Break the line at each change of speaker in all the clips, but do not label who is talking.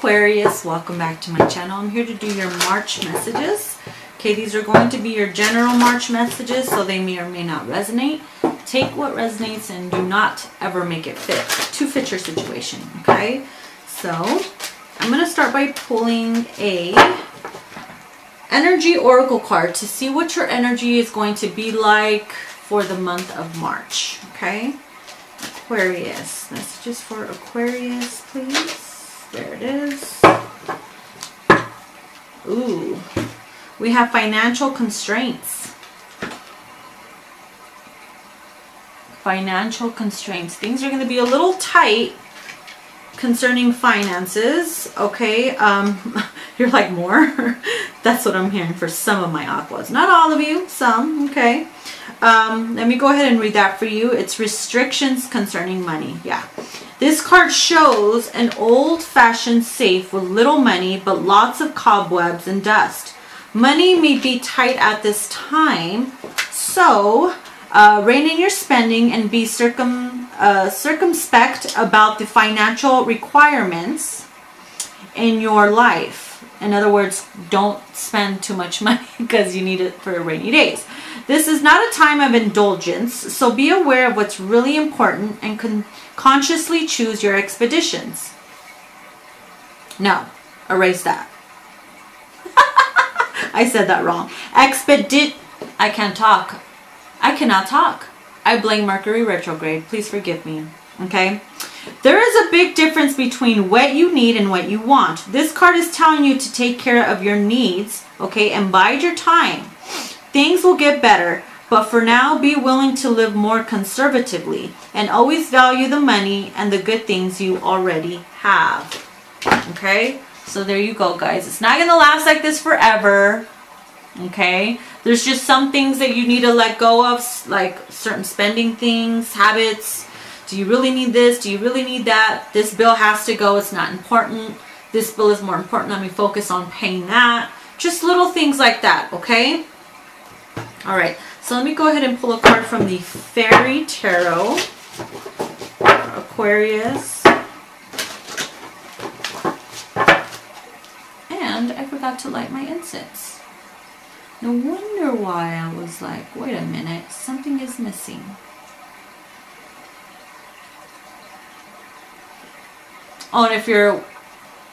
Aquarius, welcome back to my channel. I'm here to do your March messages. Okay, these are going to be your general March messages, so they may or may not resonate. Take what resonates and do not ever make it fit your situation, okay? So, I'm going to start by pulling a energy oracle card to see what your energy is going to be like for the month of March, okay? Aquarius, messages for Aquarius, please. There it is. Ooh, we have financial constraints. Financial constraints. Things are going to be a little tight concerning finances. Okay, you're like, more? That's what I'm hearing for some of my aquas. Not all of you, some, okay. Let me go ahead and read that for you. It's restrictions concerning money. Yeah. This card shows an old-fashioned safe with little money, but lots of cobwebs and dust. Money may be tight at this time, so rein in your spending and be circumspect about the financial requirements in your life. In other words, don't spend too much money because you need it for rainy days. This is not a time of indulgence, so be aware of what's really important and consciously choose your expeditions. No, erase that. I said that wrong. I can't talk. I cannot talk. I blame Mercury retrograde. Please forgive me. Okay? There is a big difference between what you need and what you want. This card is telling you to take care of your needs, okay, and bide your time. Things will get better, but for now, be willing to live more conservatively and always value the money and the good things you already have. Okay? So there you go, guys. It's not going to last like this forever. Okay? There's just some things that you need to let go of, like certain spending things, habits. Do you really need this? Do you really need that? This bill has to go. It's not important. This bill is more important. Let me focus on paying that. Just little things like that, okay? All right. So let me go ahead and pull a card from the Fairy Tarot. Aquarius. And I forgot to light my incense. No wonder why I was like, wait a minute, something is missing. Oh, and if you're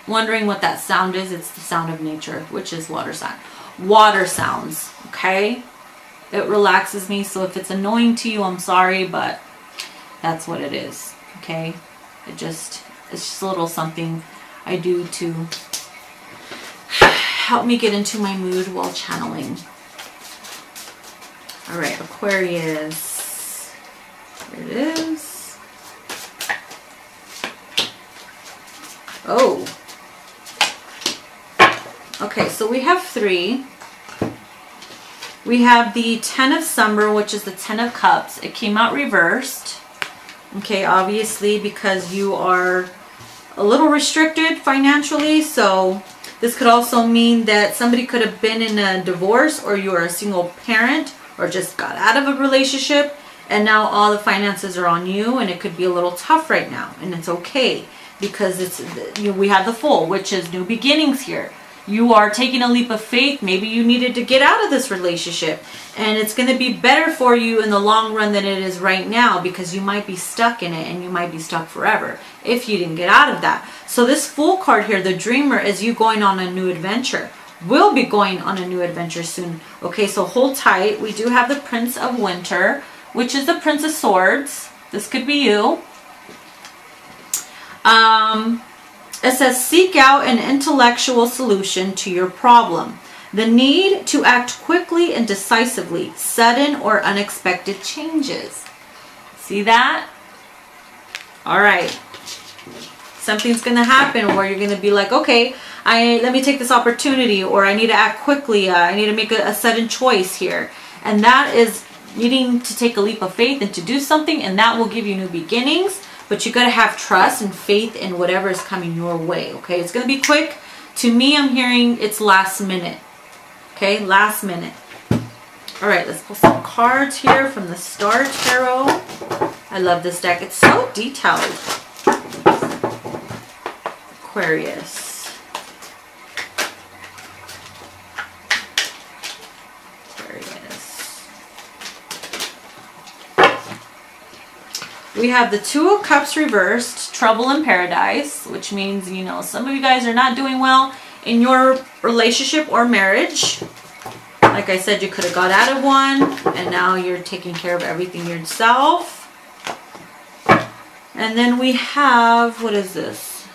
wondering what that sound is, it's the sound of nature, which is water sound. Water sounds, okay? It relaxes me, so if it's annoying to you, I'm sorry, but that's what it is, okay? It's just a little something I do to help me get into my mood while channeling. All right, Aquarius. There it is. Oh. Okay, so we have three. We have the Ten of Summer, which is the Ten of Cups. It came out reversed. Okay, obviously because you are a little restricted financially. So this could also mean that somebody could have been in a divorce, or you are a single parent, or just got out of a relationship, and now all the finances are on you, and it could be a little tough right now, and it's okay. Because it's we have the Fool, which is new beginnings here. You are taking a leap of faith. Maybe you needed to get out of this relationship, and it's going to be better for you in the long run than it is right now, because you might be stuck in it, and you might be stuck forever if you didn't get out of that. So this Fool card here, the Dreamer, is you going on a new adventure. We'll be going on a new adventure soon. Okay, so hold tight. We do have the Prince of Winter, which is the Prince of Swords. This could be you. It says, seek out an intellectual solution to your problem. The need to act quickly and decisively, sudden or unexpected changes. See that? All right. Something's going to happen where you're going to be like, okay, let me take this opportunity, or I need to act quickly. I need to make a sudden choice here. And that is needing to take a leap of faith and to do something, and that will give you new beginnings. But you got to have trust and faith in whatever is coming your way, okay? It's going to be quick. To me, I'm hearing it's last minute, okay? Last minute. All right, let's pull some cards here from the Star Tarot. I love this deck. It's so detailed. Aquarius. We have the Two of Cups reversed, trouble in paradise, which means, you know, some of you guys are not doing well in your relationship or marriage. Like I said, you could have got out of one and now you're taking care of everything yourself. And then we have, what is this?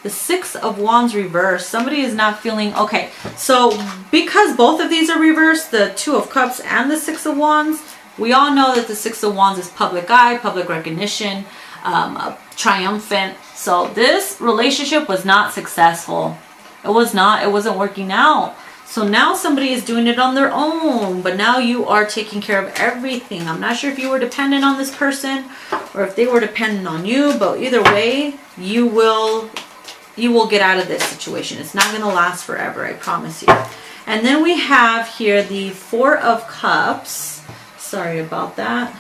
The Six of Wands reversed. Somebody is not feeling, okay. So because both of these are reversed, the Two of Cups and the Six of Wands, we all know that the Six of Wands is public eye, public recognition, triumphant. So this relationship was not successful. It was not. It wasn't working out. So now somebody is doing it on their own, but now you are taking care of everything. I'm not sure if you were dependent on this person or if they were dependent on you, but either way, you will get out of this situation. It's not going to last forever, I promise you. And then we have here the Four of Cups. Sorry about that.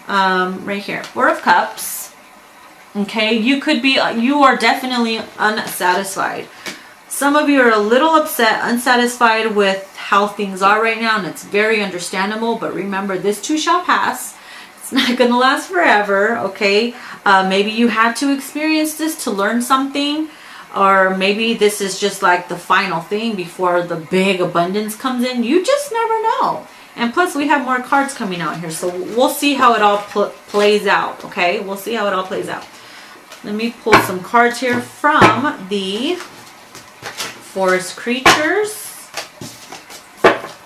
Right here, Four of Cups. Okay, you are definitely unsatisfied. Some of you are a little upset, unsatisfied with how things are right now, and it's very understandable, but remember, this too shall pass. It's not going to last forever, okay? Maybe you had to experience this to learn something, or maybe this is just like the final thing before the big abundance comes in. You just never know. And plus, we have more cards coming out here, so we'll see how it all plays out, okay? We'll see how it all plays out. Let me pull some cards here from the Forest Creatures.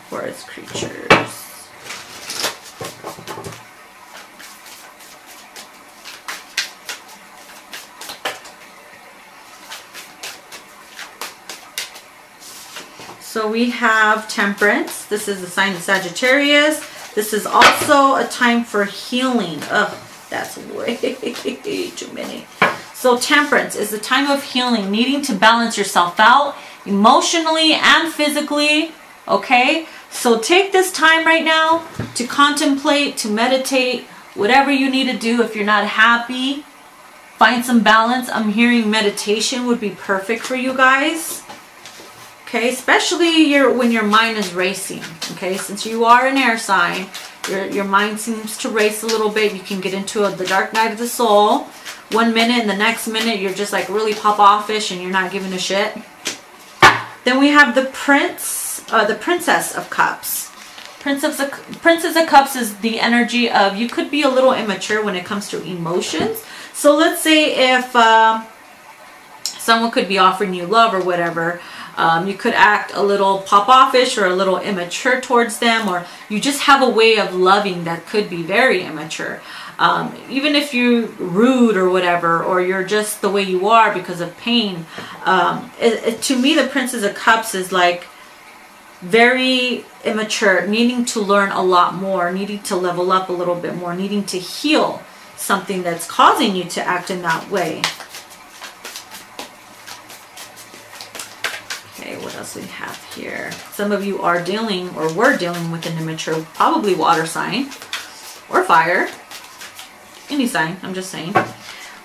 Forest Creatures. So we have Temperance. This is the sign of Sagittarius. This is also a time for healing. Ugh, that's way too many. So Temperance is the time of healing, needing to balance yourself out emotionally and physically. Okay? So take this time right now to contemplate, to meditate, whatever you need to do. If you're not happy, find some balance. I'm hearing meditation would be perfect for you guys. Okay, especially when your mind is racing. Okay, since you are an air sign, your mind seems to race a little bit. You can get into the dark night of the soul. 1 minute and the next minute you're just like really pop-offish and you're not giving a shit. Then we have the Princess of Cups. Princess of Cups is the energy of, you could be a little immature when it comes to emotions. So let's say if someone could be offering you love or whatever, you could act a little pop-offish or a little immature towards them, or you just have a way of loving that could be very immature. Even if you're rude or whatever, or you're just the way you are because of pain. To me, the Princess of Cups is like very immature, needing to learn a lot more, needing to level up a little bit more, needing to heal something that's causing you to act in that way. Okay, what else we have here? Some of you are dealing or were dealing with an immature, probably water sign or fire. Any sign, I'm just saying.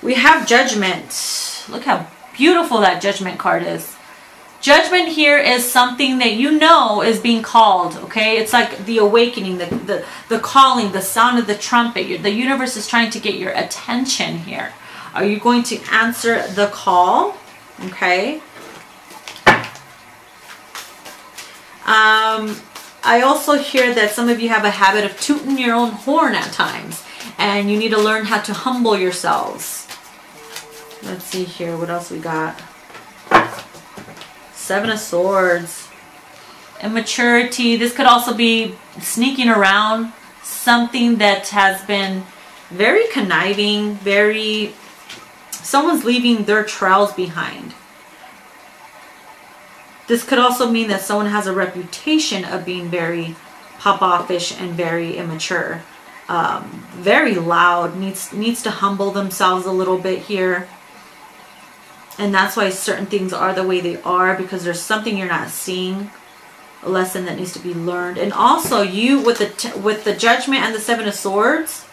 We have Judgment. Look how beautiful that Judgment card is. Judgment here is something that you know is being called, okay? It's like the awakening, the calling, the sound of the trumpet. The universe is trying to get your attention here. Are you going to answer the call? Okay. I also hear that some of you have a habit of tooting your own horn at times, and you need to learn how to humble yourselves. Let's see here, what else we got? Seven of Swords. Immaturity. This could also be sneaking around, something that has been very conniving, someone's leaving their trails behind. This could also mean that someone has a reputation of being very pop-offish and very immature. Very loud, needs to humble themselves a little bit here. And that's why certain things are the way they are, because there's something you're not seeing, a lesson that needs to be learned. And also you, with the Judgment and the Seven of Swords,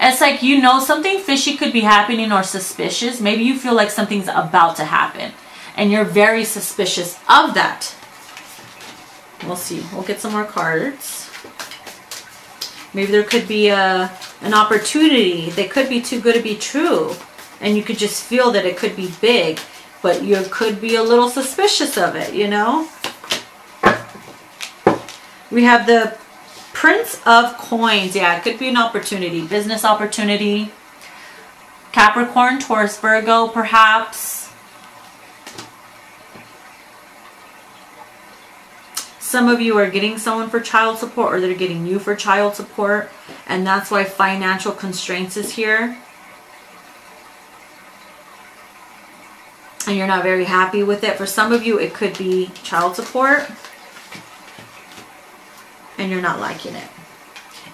it's like, you know, something fishy could be happening or suspicious. Maybe you feel like something's about to happen, and you're very suspicious of that. We'll see. We'll get some more cards. Maybe there could be an opportunity that could be too good to be true. And you could just feel that it could be big. But you could be a little suspicious of it, you know. We have the Prince of Coins. Yeah, it could be an opportunity. Business opportunity. Capricorn, Taurus, Virgo, perhaps. Some of you are getting someone for child support, or they're getting you for child support. And that's why financial constraints is here. And you're not very happy with it. For some of you, it could be child support. And you're not liking it.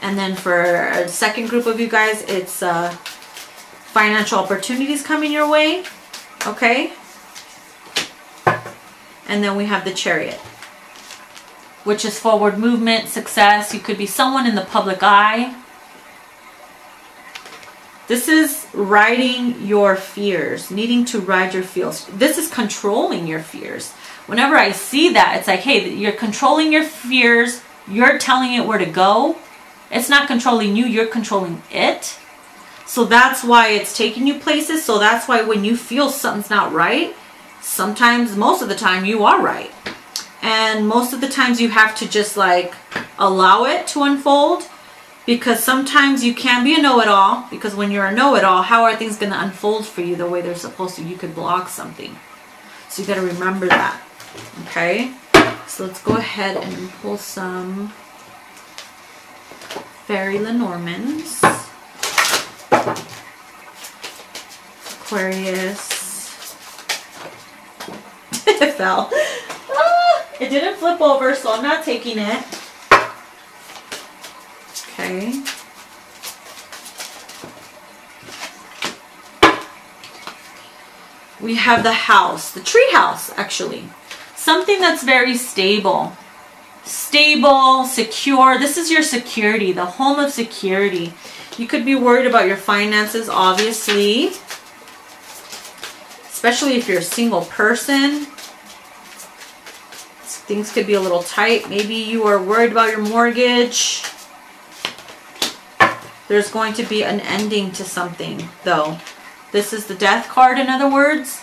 And then for a second group of you guys, it's financial opportunities coming your way. Okay. And then we have the Chariot, which is forward movement, success. You could be someone in the public eye. This is riding your fears, needing to ride your fears. This is controlling your fears. Whenever I see that, it's like, hey, you're controlling your fears. You're telling it where to go. It's not controlling you. You're controlling it. So that's why it's taking you places. So that's why when you feel something's not right, sometimes, most of the time, you are right. And most of the times you have to just like allow it to unfold. Because sometimes you can be a know-it-all. Because when you're a know-it-all, how are things going to unfold for you the way they're supposed to? You could block something. So you got to remember that. Okay? So let's go ahead and pull some Fairy Lenormands. Aquarius. It fell. Ah, it didn't flip over, so I'm not taking it. Okay. We have the house, the tree house, actually. Something that's very stable. Stable, secure. This is your security, the home of security. You could be worried about your finances, obviously. Especially if you're a single person. Things could be a little tight. Maybe you are worried about your mortgage. There's going to be an ending to something, though. This is the Death card, in other words.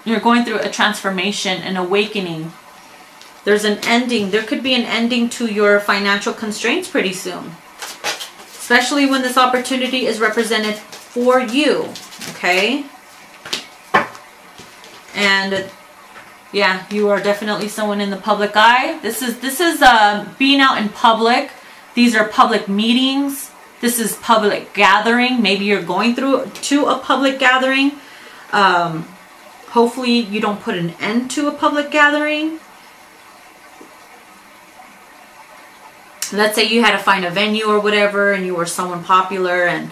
You're going through a transformation, an awakening. There's an ending. There could be an ending to your financial constraints pretty soon. Especially when this opportunity is represented for you. Okay? And yeah, you are definitely someone in the public eye. This is being out in public. These are public meetings. This is public gathering. Maybe you're going to a public gathering. Hopefully you don't put an end to a public gathering. Let's say you had to find a venue or whatever, and you were someone popular and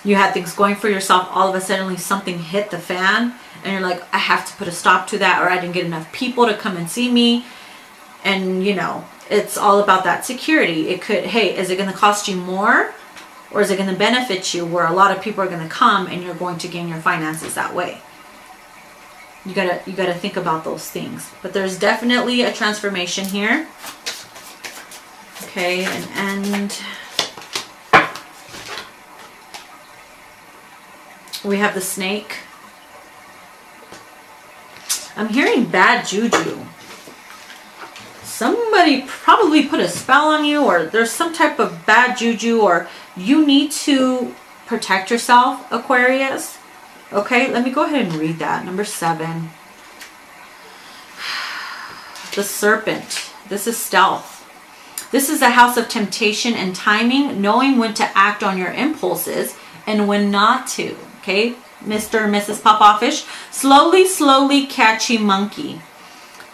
you had things going for yourself. All of a sudden something hit the fan and you're like, I have to put a stop to that, or I didn't get enough people to come and see me. And you know, it's all about that security. It could, hey, is it going to cost you more? Or is it going to benefit you where a lot of people are going to come and you're going to gain your finances that way? You gotta think about those things. But there's definitely a transformation here. Okay, and we have the Snake. I'm hearing bad juju. Somebody probably put a spell on you, or there's some type of bad juju, or you need to protect yourself, Aquarius. Okay, let me go ahead and read that. Number 7. The Serpent. This is stealth. This is a house of temptation and timing, knowing when to act on your impulses and when not to. Okay, Mr. and Mrs. Pop-Offish. Slowly, slowly, catchy monkey.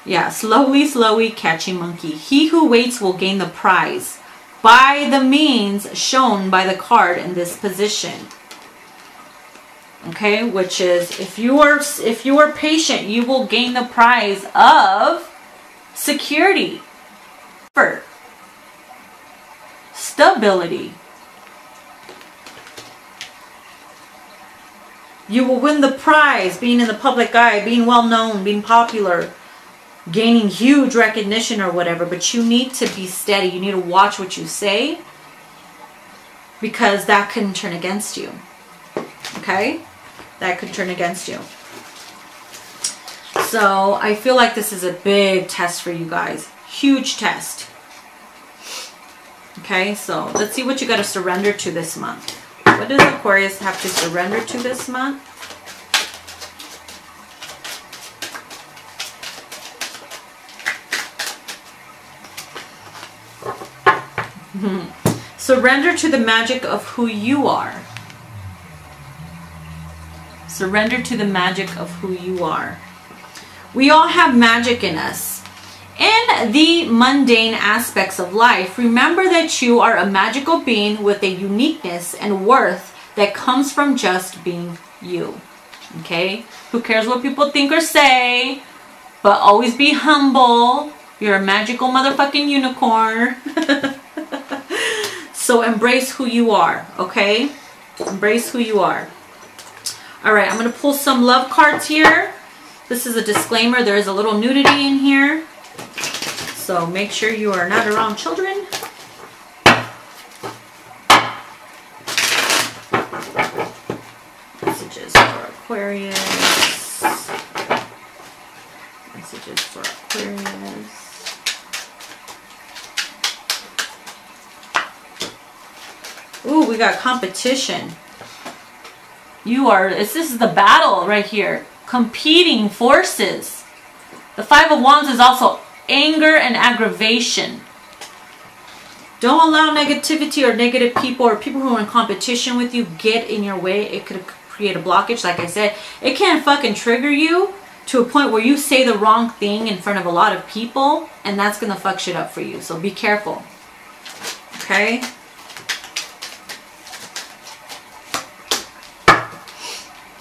Yeah, slowly, slowly, catchy monkey. He who waits will gain the prize by the means shown by the card in this position. Okay, which is if you are patient, you will gain the prize of security, comfort, stability. You will win the prize, being in the public eye, being well known, being popular, gaining huge recognition or whatever. But you need to be steady. You need to watch what you say. because that can turn against you. Okay? That could turn against you. So I feel like this is a big test for you guys. Huge test. Okay, so let's see what you got to surrender to this month. What does Aquarius have to surrender to this month? Surrender to the magic of who you are. Surrender to the magic of who you are. We all have magic in us. In the mundane aspects of life, remember that you are a magical being with a uniqueness and worth that comes from just being you. Okay? Who cares what people think or say? But always be humble. You're a magical motherfucking unicorn. So embrace who you are, okay? Embrace who you are. All right, I'm going to pull some love cards here. This is a disclaimer. There is a little nudity in here. So make sure you are not around children. Messages for Aquarius. Messages for Aquarius. Ooh, we got competition. This is the battle right here. Competing forces. The Five of Wands is also anger and aggravation. Don't allow negativity or negative people or people who are in competition with you get in your way. It could create a blockage. Like I said, it can fucking trigger you to a point where you say the wrong thing in front of a lot of people, and that's gonna fuck shit up for you. So be careful. Okay?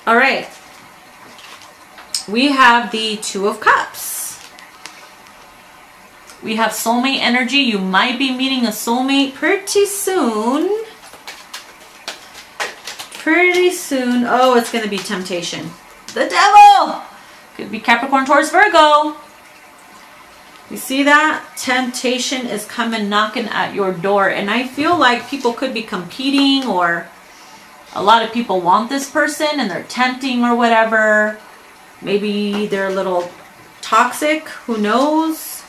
All right. We have the Two of Cups. We have soulmate energy. You might be meeting a soulmate pretty soon. Pretty soon. Oh, it's going to be temptation. The devil! Could be Capricorn, Taurus, Virgo. You see that? Temptation is coming knocking at your door. And I feel like people could be competing, or a lot of people want this person and they're tempting or whatever. Maybe they're a little toxic. Who knows?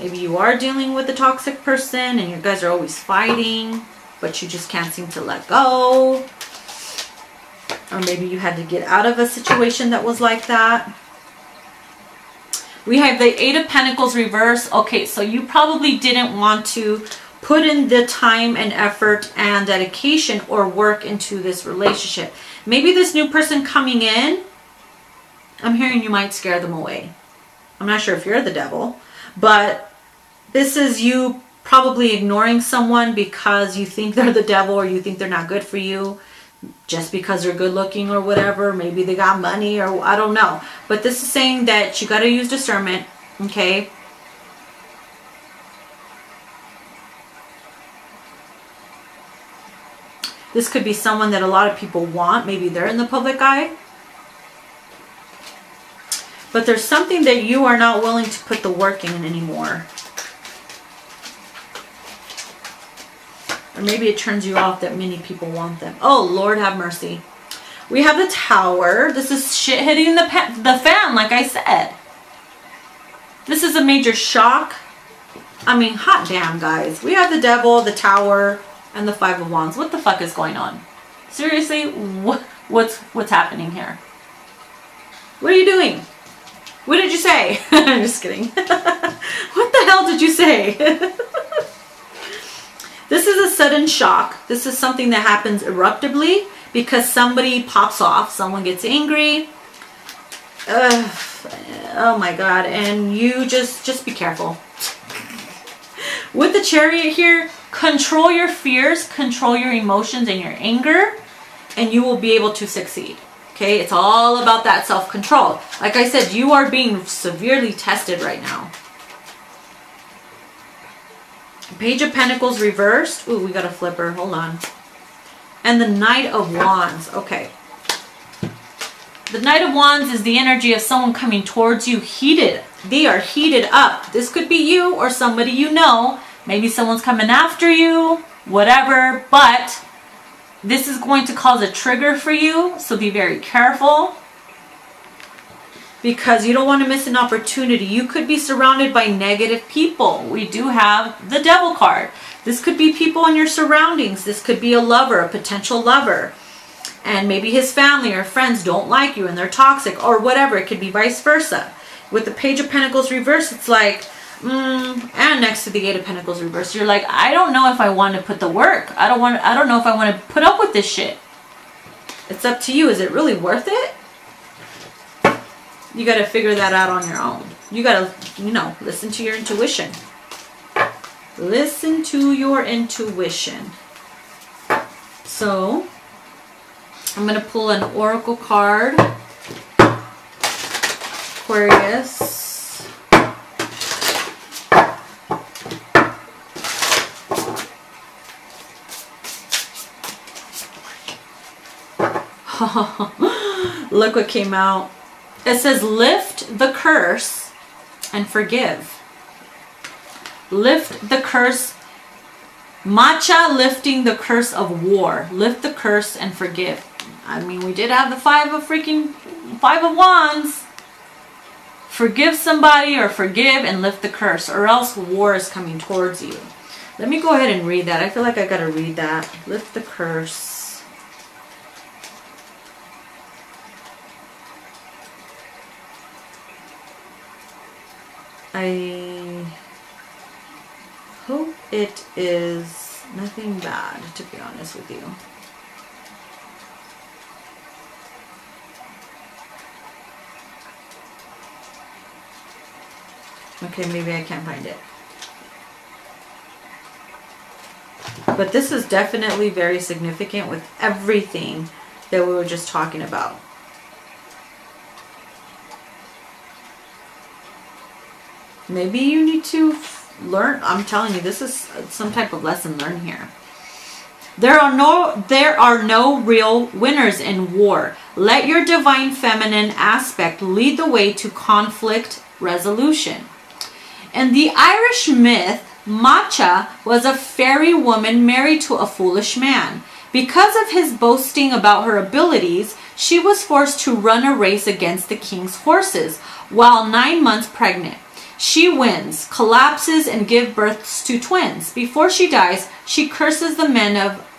Maybe you are dealing with a toxic person and you guys are always fighting, but you just can't seem to let go. Or maybe you had to get out of a situation that was like that. We have the Eight of Pentacles reverse. Okay, so you probably didn't want to put in the time and effort and dedication or work into this relationship. Maybe this new person coming in, I'm hearing you might scare them away. I'm not sure if you're the devil, but this is you probably ignoring someone because you think they're the devil or you think they're not good for you just because they're good looking or whatever. Maybe they got money or I don't know. But this is saying that you got to use discernment, okay? This could be someone that a lot of people want. Maybe they're in the public eye. But there's something that you are not willing to put the work in anymore. Or maybe it turns you off that many people want them. Oh, Lord have mercy. We have the Tower. This is shit hitting the fan, like I said. This is a major shock. I mean, hot damn, guys. We have the Devil, the Tower, and the Five of Wands. What the fuck is going on? Seriously, what's happening here? What are you doing? What did you say? I'm just kidding. What the hell did you say? This is a sudden shock. This is something that happens eruptively because somebody pops off. Someone gets angry. Oh my God. And you just be careful. With the Chariot here, control your fears, control your emotions and your anger, and you will be able to succeed. Okay, it's all about that self-control. Like I said, you are being severely tested right now. Page of Pentacles reversed. Ooh, we got a flipper. Hold on. And the Knight of Wands. Okay. The Knight of Wands is the energy of someone coming towards you heated. They are heated up. This could be you or somebody you know. Maybe someone's coming after you, whatever. But This is going to cause a trigger for you, so be very careful, because you don't want to miss an opportunity. You could be surrounded by negative people. We do have the Devil card. This could be people in your surroundings. This could be a lover, a potential lover. And maybe his family or friends don't like you and they're toxic or whatever. It could be vice versa. With the Page of Pentacles reverse, it's like, and next to the Eight of Pentacles reverse, you're like, I don't know if I want to put the work. I don't know if I want to put up with this shit. It's up to you. Is it really worth it? You got to figure that out on your own. You got to, you know, listen to your intuition. Listen to your intuition. So, I'm going to pull an oracle card. Aquarius. Look what came out. It says, lift the curse and forgive. Lift the curse. Matcha lifting the curse of war. Lift the curse and forgive. I mean, we did have the Five of Wands. Forgive somebody or forgive and lift the curse, or else war is coming towards you. Let me go ahead and read that. I feel like I got to read that. Lift the curse. I hope it is nothing bad, to be honest with you. Okay, maybe I can't find it. But this is definitely very significant with everything that we were just talking about. Maybe you need to learn. I'm telling you, this is some type of lesson learned here. There are no real winners in war. Let your divine feminine aspect lead the way to conflict resolution. In the Irish myth, Matcha was a fairy woman married to a foolish man. Because of his boasting about her abilities, she was forced to run a race against the king's horses while 9 months pregnant. She wins, collapses, and gives birth to twins. Before she dies, she curses the men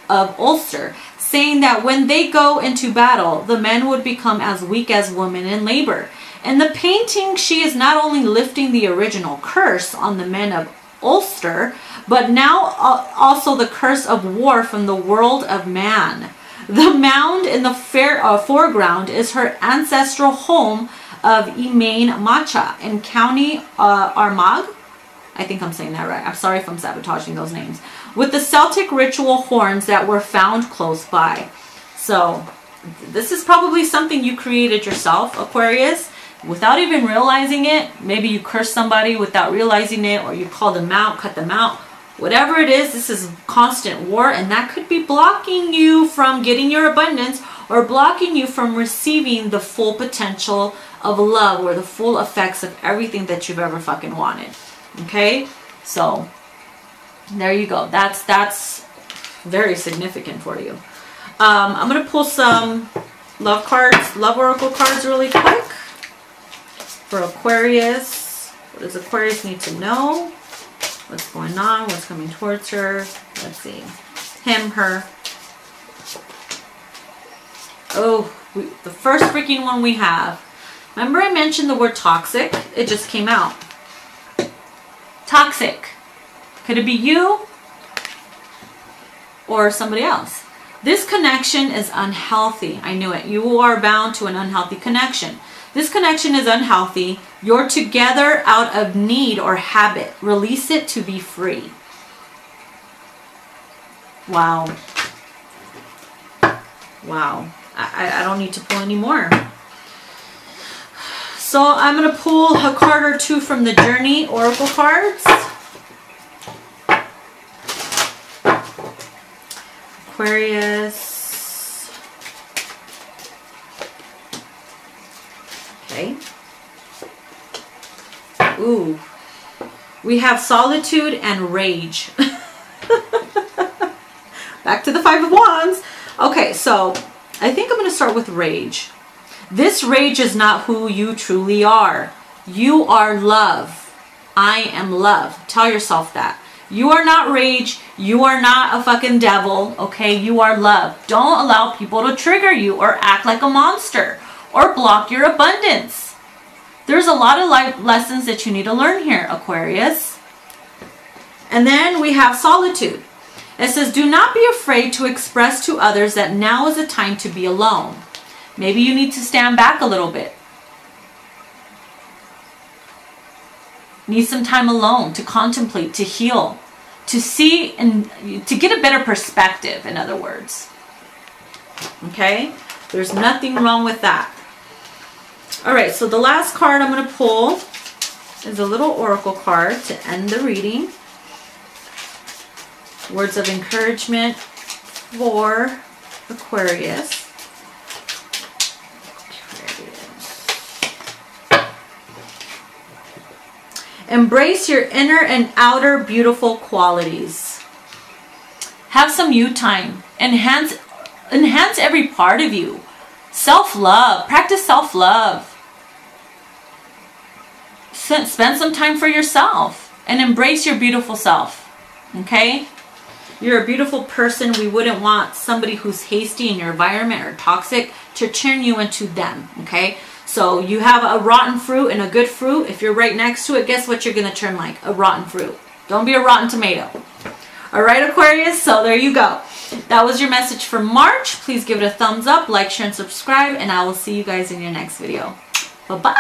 of Ulster, saying that when they go into battle, the men would become as weak as women in labor. In the painting, she is not only lifting the original curse on the men of Ulster, but now also the curse of war from the world of man. The mound in the foreground is her ancestral home of Emain Matcha in County Armagh. I think I'm saying that right. I'm sorry if I'm sabotaging those names. With the Celtic ritual horns that were found close by. So this is probably something you created yourself, Aquarius, without even realizing it. Maybe you cursed somebody without realizing it, or you called them out, cut them out. Whatever it is, this is constant war, and that could be blocking you from getting your abundance, or blocking you from receiving the full potential of love, or the full effects of everything that you've ever fucking wanted. Okay, so there you go. That's very significant for you. I'm gonna pull some love cards, love oracle cards, really quick for Aquarius. What does Aquarius need to know? What's going on? What's coming towards her? Let's see. Him, her. Oh, the first freaking one we have. Remember I mentioned the word toxic? It just came out. Toxic. Could it be you or somebody else? This connection is unhealthy. I knew it. You are bound to an unhealthy connection. This connection is unhealthy. You're together out of need or habit. Release it to be free. Wow. Wow. I don't need to pull any more. So I'm going to pull a card or two from the Journey Oracle cards. Aquarius. Okay. Ooh. We have solitude and rage. Back to the Five of Wands. Okay, so I think I'm going to start with rage. This rage is not who you truly are. You are love. I am love. Tell yourself that. You are not rage. You are not a fucking devil. Okay, you are love. Don't allow people to trigger you or act like a monster or block your abundance. There's a lot of life lessons that you need to learn here, Aquarius. And then we have solitude. It says, do not be afraid to express to others that now is the time to be alone. Maybe you need to stand back a little bit. Need some time alone to contemplate, to heal, to see, and to get a better perspective, in other words. Okay? There's nothing wrong with that. All right, so the last card I'm going to pull is a little oracle card to end the reading. Words of encouragement for Aquarius. Embrace your inner and outer beautiful qualities. Have some you time. Enhance every part of you. Self-love. Practice self-love. Spend some time for yourself and embrace your beautiful self. Okay? You're a beautiful person. We wouldn't want somebody who's hasty in your environment or toxic to turn you into them. Okay? So you have a rotten fruit and a good fruit. If you're right next to it, guess what you're going to turn like? A rotten fruit. Don't be a rotten tomato. All right, Aquarius? So there you go. That was your message for March. Please give it a thumbs up, like, share, and subscribe. And I will see you guys in your next video. Bye-bye.